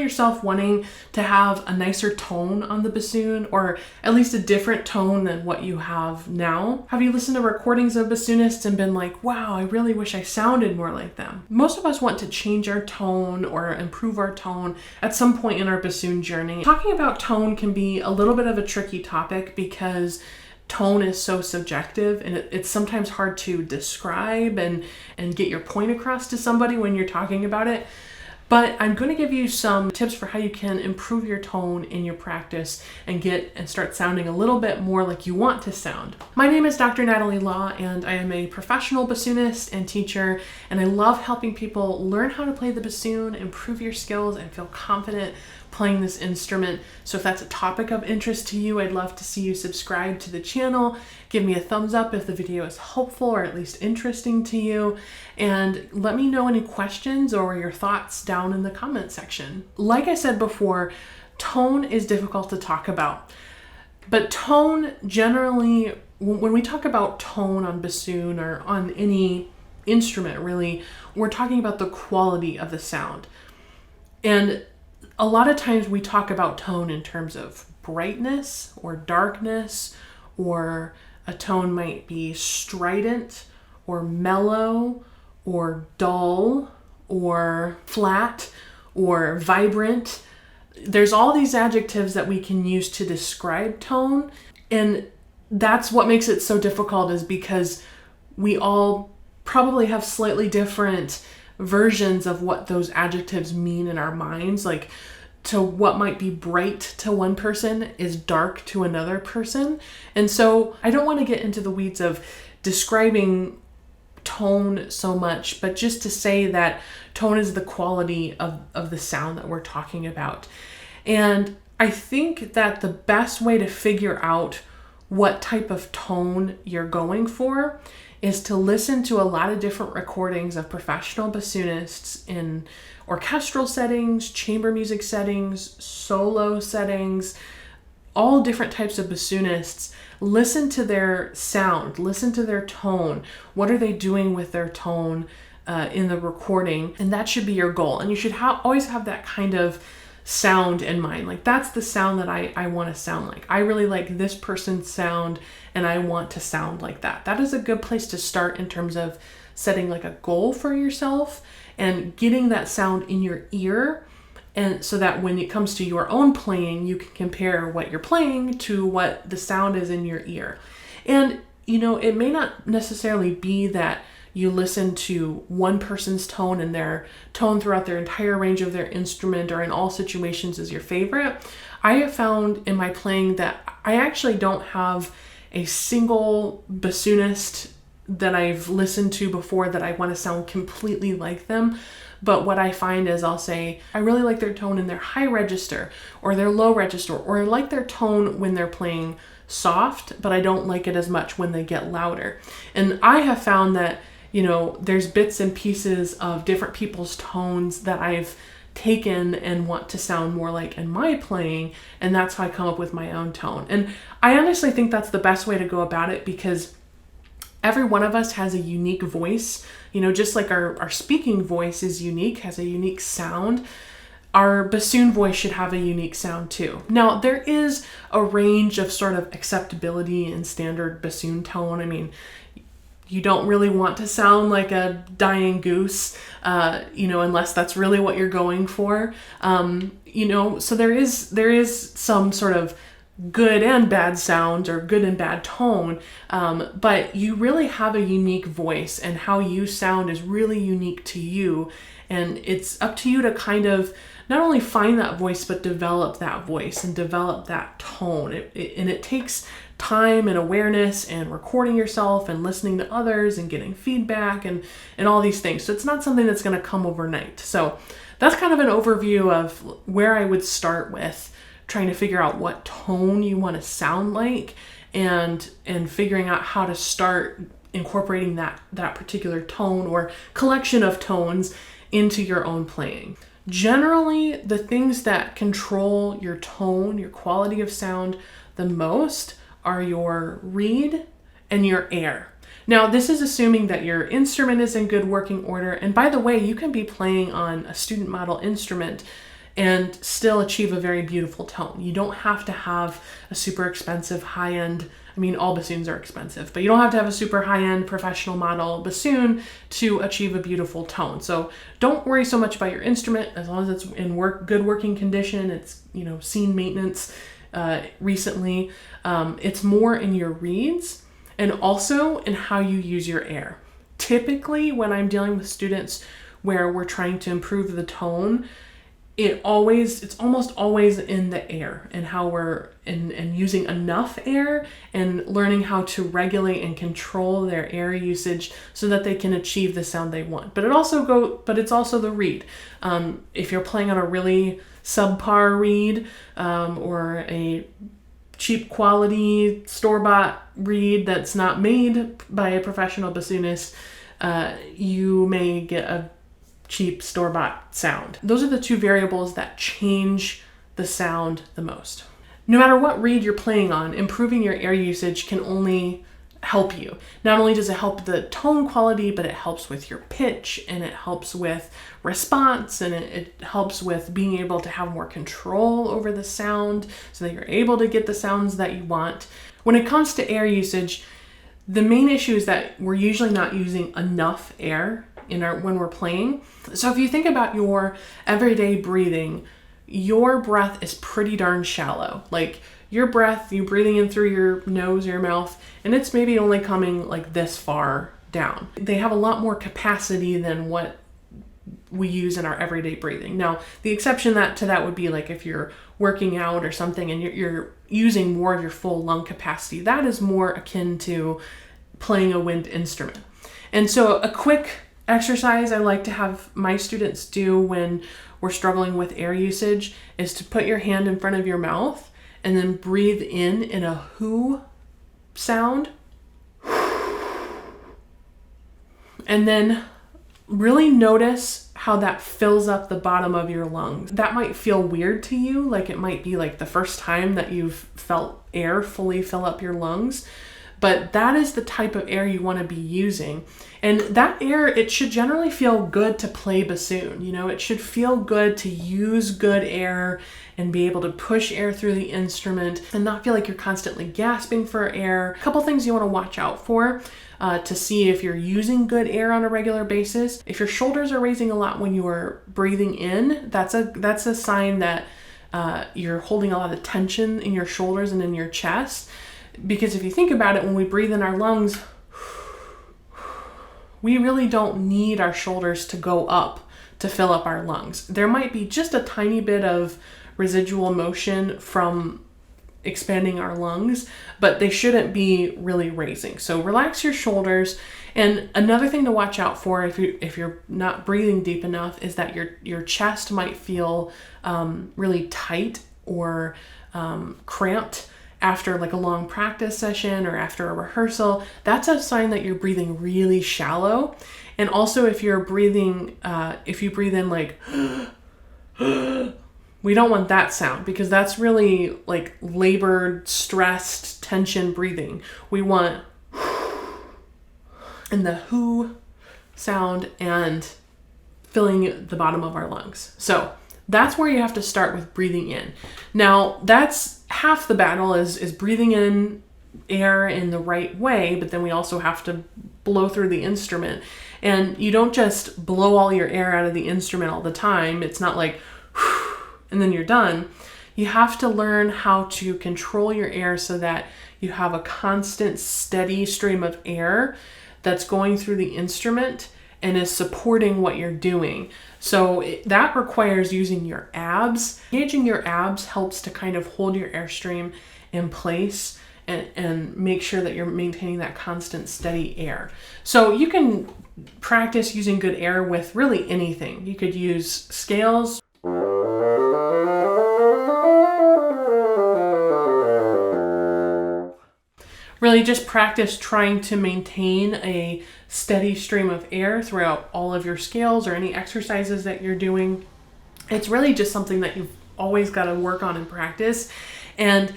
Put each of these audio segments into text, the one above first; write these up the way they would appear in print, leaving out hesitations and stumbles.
yourself wanting to have a nicer tone on the bassoon, or at least a different tone than what you have now? Have you listened to recordings of bassoonists and been like, wow, I really wish I sounded more like them? Most of us want to change our tone or improve our tone at some point in our bassoon journey. Talking about tone can be a little bit of a tricky topic because tone is so subjective, and it's sometimes hard to describe and get your point across to somebody when you're talking about it. But I'm going to give you some tips for how you can improve your tone in your practice and start sounding a little bit more like you want to sound. My name is Dr. Natalie Law, and I am a professional bassoonist and teacher, and I love helping people learn how to play the bassoon, improve your skills, and feel confident playing this instrument. So if that's a topic of interest to you, I'd love to see you subscribe to the channel. Give me a thumbs up if the video is helpful or at least interesting to you. And let me know any questions or your thoughts down in the comment section. Like I said before, tone is difficult to talk about. But tone generally, when we talk about tone on bassoon or on any instrument really, we're talking about the quality of the sound. And a lot of times we talk about tone in terms of brightness or darkness, or a tone might be strident or mellow or dull or flat or vibrant. There's all these adjectives that we can use to describe tone, and that's what makes it so difficult, is because we all probably have slightly different versions of what those adjectives mean in our minds. Like, to what might be bright to one person is dark to another person. And so I don't want to get into the weeds of describing tone so much, but just to say that tone is the quality of the sound that we're talking about. And I think that the best way to figure out what type of tone you're going for is to listen to a lot of different recordings of professional bassoonists in orchestral settings, chamber music settings, solo settings, all different types of bassoonists. Listen to their sound, listen to their tone. What are they doing with their tone in the recording? And that should be your goal. And you should always have that kind of sound in mind. Like, that's the sound that I want to sound like. I really like this person's sound, and I want to sound like that. That is a good place to start in terms of setting like a goal for yourself and getting that sound in your ear, and so that when it comes to your own playing, you can compare what you're playing to what the sound is in your ear. And it may not necessarily be that you listen to one person's tone and their tone throughout their entire range of their instrument or in all situations is your favorite. I have found in my playing that I actually don't have a single bassoonist that I've listened to before that I want to sound completely like them. But what I find is I'll say, I really like their tone in their high register or their low register, or I like their tone when they're playing soft, but I don't like it as much when they get louder. And I have found that there's bits and pieces of different people's tones that I've taken and want to sound more like in my playing, and that's how I come up with my own tone. And I honestly think that's the best way to go about it, because every one of us has a unique voice. Just like our speaking voice is unique, has a unique sound, our bassoon voice should have a unique sound too. Now, there is a range of sort of acceptability in standard bassoon tone. I mean, you don't really want to sound like a dying goose, unless that's really what you're going for. So there is some sort of good and bad sound or good and bad tone, but you really have a unique voice, and how you sound is really unique to you. And it's up to you to kind of not only find that voice, but develop that voice and develop that tone. And it takes time and awareness and recording yourself and listening to others and getting feedback and all these things. So it's not something that's going to come overnight. So that's kind of an overview of where I would start with trying to figure out what tone you want to sound like, and figuring out how to start incorporating that particular tone or collection of tones into your own playing. Generally, the things that control your tone, your quality of sound the most are your reed and your air. Now, this is assuming that your instrument is in good working order. And by the way, you can be playing on a student model instrument and still achieve a very beautiful tone. You don't have to have a super expensive high-end, I mean, all bassoons are expensive, but you don't have to have a super high-end professional model bassoon to achieve a beautiful tone. So don't worry so much about your instrument, as long as it's in good working condition, it's, seen maintenance recently. It's more in your reeds and also in how you use your air. Typically, when I'm dealing with students where we're trying to improve the tone, it's almost always in the air and how we're and using enough air and learning how to regulate and control their air usage so that they can achieve the sound they want. But it's also the reed. If you're playing on a really subpar reed or a cheap quality store-bought reed that's not made by a professional bassoonist, you may get a cheap store-bought sound. Those are the two variables that change the sound the most. No matter what reed you're playing on, improving your air usage can only help you. Not only does it help the tone quality, but it helps with your pitch, and it helps with response, and it helps with being able to have more control over the sound so that you're able to get the sounds that you want. When it comes to air usage, the main issue is that we're usually not using enough air when we're playing. So if you think about your everyday breathing, your breath is pretty darn shallow. Like your breath, you breathing in through your nose or your mouth, and it's maybe only coming like this far down. They have a lot more capacity than what we use in our everyday breathing. Now, the exception to that would be like if you're working out or something and you're using more of your full lung capacity. That is more akin to playing a wind instrument. And so a quick exercise I like to have my students do when we're struggling with air usage is to put your hand in front of your mouth and then breathe in a whoo sound. And then really notice how that fills up the bottom of your lungs. That might feel weird to you, like it might be like the first time that you've felt air fully fill up your lungs. But that is the type of air you want to be using. And that air, it should generally feel good to play bassoon. It should feel good to use good air and be able to push air through the instrument and not feel like you're constantly gasping for air. A couple things you want to watch out for to see if you're using good air on a regular basis. If your shoulders are raising a lot when you are breathing in, that's a sign that you're holding a lot of tension in your shoulders and in your chest. Because if you think about it, when we breathe in our lungs, we really don't need our shoulders to go up to fill up our lungs. There might be just a tiny bit of residual motion from expanding our lungs, but they shouldn't be really raising. So relax your shoulders. And another thing to watch out for if you're not breathing deep enough is that your chest might feel really tight or cramped after like a long practice session or after a rehearsal. That's a sign that you're breathing really shallow. And also if you breathe in like, we don't want that sound because that's really like labored, stressed, tension breathing. We want and the whoo sound and filling the bottom of our lungs. So that's where you have to start with breathing in. Now, that's half the battle is breathing in air in the right way, but then we also have to blow through the instrument. And you don't just blow all your air out of the instrument all the time. It's not like, and then you're done. You have to learn how to control your air so that you have a constant, steady stream of air that's going through the instrument and is supporting what you're doing. So that requires using your abs. Engaging your abs helps to kind of hold your airstream in place and make sure that you're maintaining that constant steady air. So you can practice using good air with really anything. You could use scales. Really just practice trying to maintain a steady stream of air throughout all of your scales or any exercises that you're doing. It's really just something that you've always got to work on and practice. And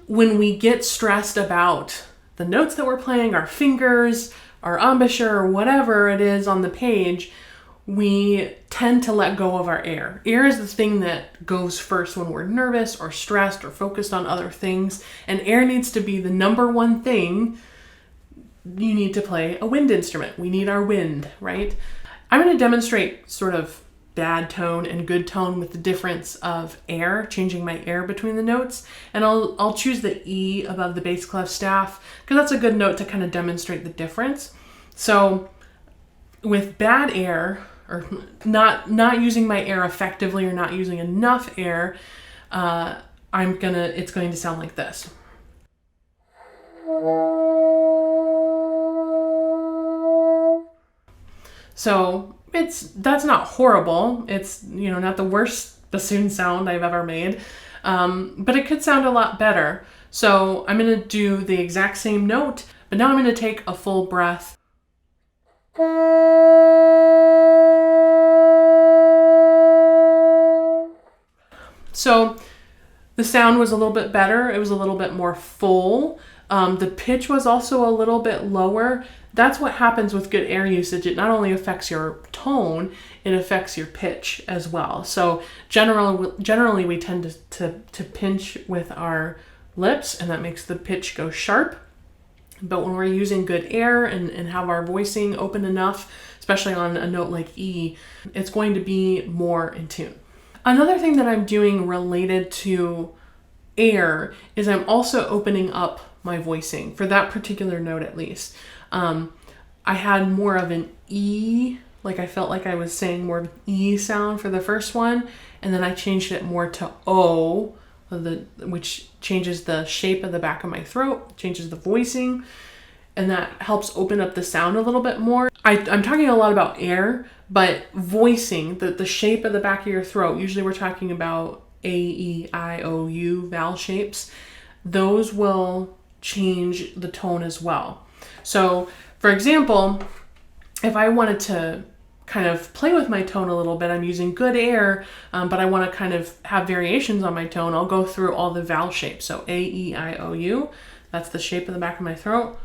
when we get stressed about the notes that we're playing, our fingers, our embouchure, or whatever it is on the page, we tend to let go of our air. Air is the thing that goes first when we're nervous or stressed or focused on other things. And air needs to be the number one thing. You need to play a wind instrument. We need our wind, right? I'm going to demonstrate sort of bad tone and good tone with the difference of air, changing my air between the notes. And I'll choose the E above the bass clef staff because that's a good note to kind of demonstrate the difference. So with bad air, or not using my air effectively or not using enough air, it's going to sound like this. So that's not horrible. It's, not the worst bassoon sound I've ever made, but it could sound a lot better. So I'm going to do the exact same note, but now I'm going to take a full breath. So the sound was a little bit better. It was a little bit more full. The pitch was also a little bit lower. That's what happens with good air usage. It not only affects your tone, it affects your pitch as well. So generally we tend to pinch with our lips, and that makes the pitch go sharp. But when we're using good air and have our voicing open enough, especially on a note like E, it's going to be more in tune. Another thing that I'm doing related to air is I'm also opening up my voicing for that particular note, at least. I had more of an E, like I felt like I was saying more of an E sound for the first one, and then I changed it more to O, which changes the shape of the back of my throat, changes the voicing, and that helps open up the sound a little bit more. I'm talking a lot about air, but voicing, the shape of the back of your throat, usually we're talking about A, E, I, O, U vowel shapes. Those will change the tone as well. So, for example, if I wanted to kind of play with my tone a little bit, I'm using good air, but I want to kind of have variations on my tone, I'll go through all the vowel shapes. So A, E, I, O, U, that's the shape of the back of my throat.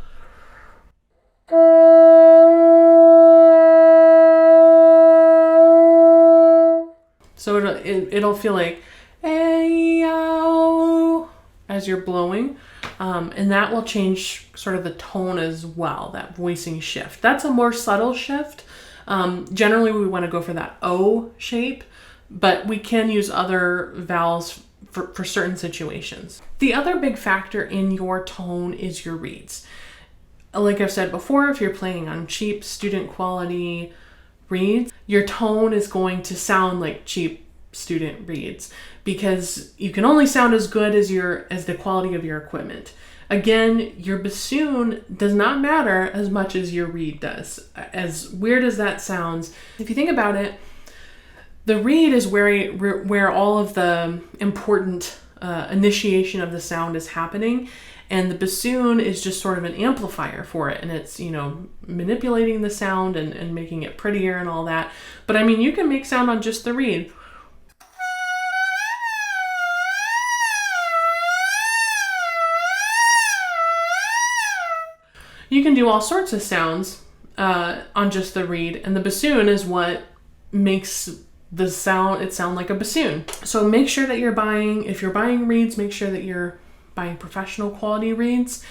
So it'll feel like A-O as you're blowing, and that will change sort of the tone as well, that voicing shift. That's a more subtle shift. Generally, we want to go for that O shape, but we can use other vowels for certain situations. The other big factor in your tone is your reeds. Like I've said before, if you're playing on cheap student quality reeds, your tone is going to sound like cheap student reeds because you can only sound as good as the quality of your equipment. Again, your bassoon does not matter as much as your reed does. As weird as that sounds, if you think about it, the reed is where all of the important initiation of the sound is happening, and the bassoon is just sort of an amplifier for it, and it's, manipulating the sound and making it prettier and all that. But I mean, you can make sound on just the reed. You can do all sorts of sounds on just the reed, and the bassoon is what makes the sound sound like a bassoon. So make sure that if you're buying reeds, make sure that you're buying professional quality reeds.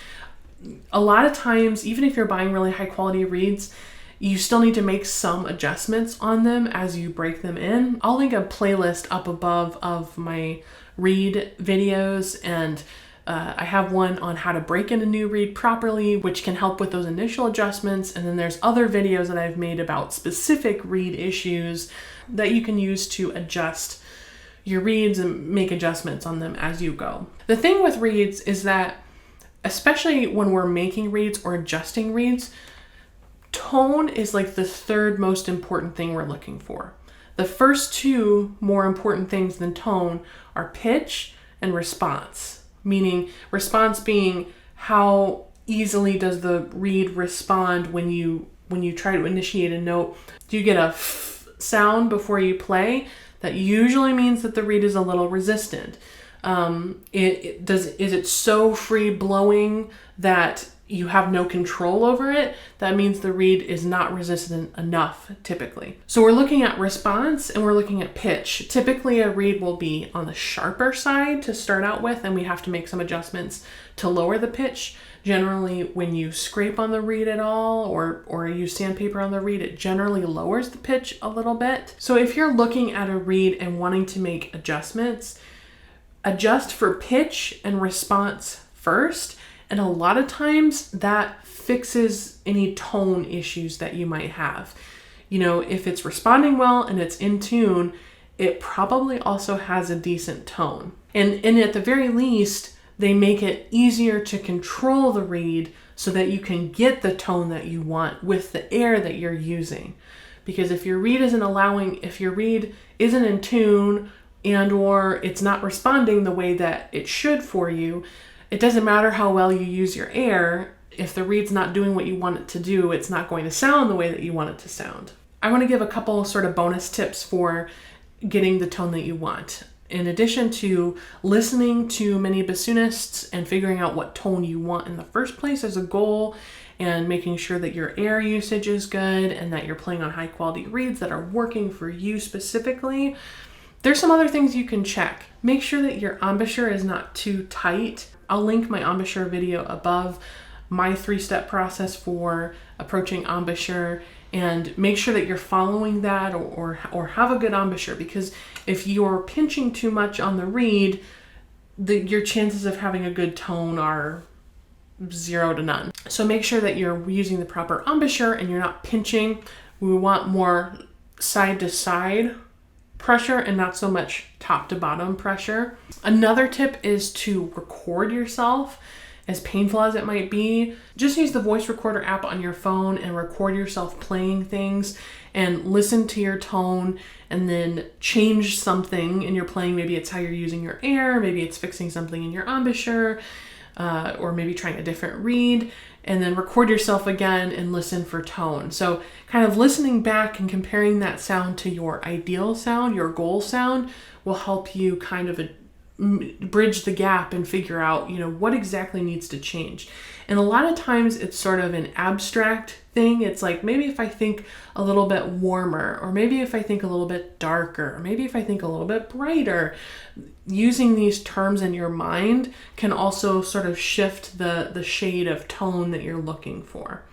A lot of times, even if you're buying really high quality reeds, you still need to make some adjustments on them as you break them in. I'll link a playlist up above of my reed videos, and I have one on how to break in a new reed properly, which can help with those initial adjustments. And then there's other videos that I've made about specific reed issues that you can use to adjust your reeds and make adjustments on them as you go. The thing with reeds is that, especially when we're making reeds or adjusting reeds, tone is like the third most important thing we're looking for. The first two more important things than tone are pitch and response, meaning response being how easily does the reed respond when you try to initiate a note. Do you get a f sound before you play? That usually means that the reed is a little resistant. Is it so free blowing that you have no control over it, that means the reed is not resistant enough typically. So we're looking at response and we're looking at pitch. Typically a reed will be on the sharper side to start out with, and we have to make some adjustments to lower the pitch. Generally, when you scrape on the reed at all or use sandpaper on the reed, it generally lowers the pitch a little bit. So if you're looking at a reed and wanting to make adjustments, adjust for pitch and response first. And a lot of times that fixes any tone issues that you might have. You know, if it's responding well and it's in tune, it probably also has a decent tone. And at the very least, they make it easier to control the reed so that you can get the tone that you want with the air that you're using. Because if your reed isn't in tune and or it's not responding the way that it should for you, it doesn't matter how well you use your air. If the reed's not doing what you want it to do, it's not going to sound the way that you want it to sound. I want to give a couple sort of bonus tips for getting the tone that you want. In addition to listening to many bassoonists and figuring out what tone you want in the first place as a goal, and making sure that your air usage is good and that you're playing on high quality reeds that are working for you specifically, there's some other things you can check. Make sure that your embouchure is not too tight. I'll link my embouchure video above, my 3-step process for approaching embouchure, and make sure that you're following that or have a good embouchure, because if you're pinching too much on the reed, your chances of having a good tone are 0 to none. So make sure that you're using the proper embouchure and you're not pinching. We want more side to side pressure and not so much top to bottom pressure. Another tip is to record yourself. As painful as it might be, just use the voice recorder app on your phone and record yourself playing things and listen to your tone, and then change something in your playing. Maybe it's how you're using your air, maybe it's fixing something in your embouchure, or maybe trying a different reed, and then record yourself again and listen for tone. So kind of listening back and comparing that sound to your ideal sound, your goal sound, will help you kind of bridge the gap and figure out, what exactly needs to change. And a lot of times it's sort of an abstract thing. It's like, maybe if I think a little bit warmer, or maybe if I think a little bit darker, or maybe if I think a little bit brighter. Using these terms in your mind can also sort of shift the shade of tone that you're looking for.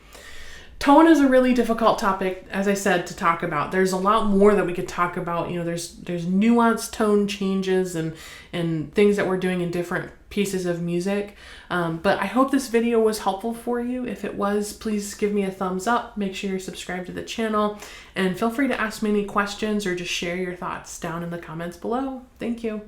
Tone is a really difficult topic, as I said, to talk about. There's a lot more that we could talk about. There's nuanced tone changes and things that we're doing in different pieces of music. But I hope this video was helpful for you. If it was, please give me a thumbs up. Make sure you're subscribed to the channel, and feel free to ask me any questions or just share your thoughts down in the comments below. Thank you.